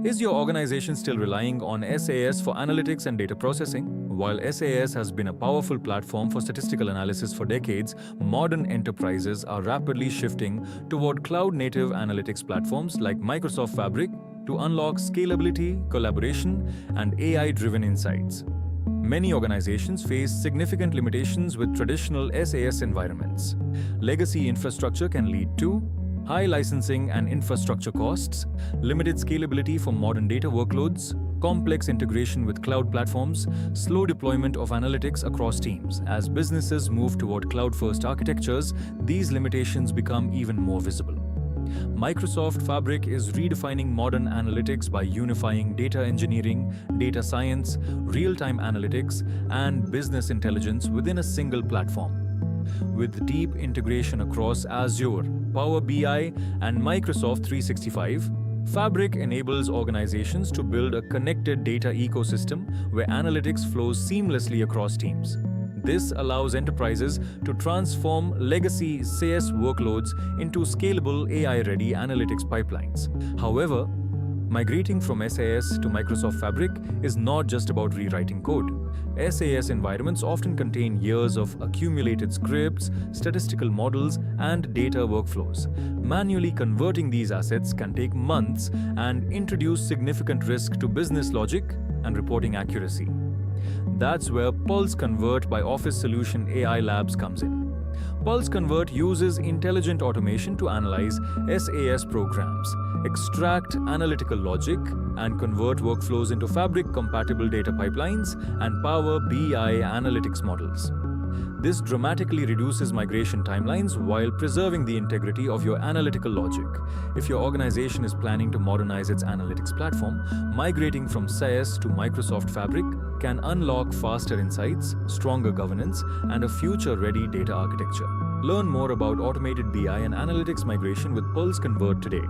Is your organization still relying on SAS for analytics and data processing? While SAS has been a powerful platform for statistical analysis for decades, modern enterprises are rapidly shifting toward cloud-native analytics platforms like Microsoft Fabric to unlock scalability, collaboration, and AI-driven insights. Many organizations face significant limitations with traditional SAS environments. Legacy infrastructure can lead to high licensing and infrastructure costs, limited scalability for modern data workloads, complex integration with cloud platforms, slow deployment of analytics across teams. As businesses move toward cloud-first architectures, these limitations become even more visible. Microsoft Fabric is redefining modern analytics by unifying data engineering, data science, real-time analytics, and business intelligence within a single platform. With deep integration across Azure, Power BI, and Microsoft 365, Fabric enables organizations to build a connected data ecosystem where analytics flows seamlessly across teams. This allows enterprises to transform legacy SAS workloads into scalable AI-ready analytics pipelines. However, migrating from SAS to Microsoft Fabric is not just about rewriting code. SAS environments often contain years of accumulated scripts, statistical models, and data workflows. Manually converting these assets can take months and introduce significant risk to business logic and reporting accuracy. That's where Pulse Convert by Office Solution AI Labs comes in. Pulse Convert uses intelligent automation to analyze SAS programs, extract analytical logic, and convert workflows into Fabric-compatible data pipelines and Power BI analytics models. This dramatically reduces migration timelines while preserving the integrity of your analytical logic. If your organization is planning to modernize its analytics platform, migrating from SAS to Microsoft Fabric can unlock faster insights, stronger governance, and a future-ready data architecture. Learn more about automated BI and analytics migration with Pulse Convert today.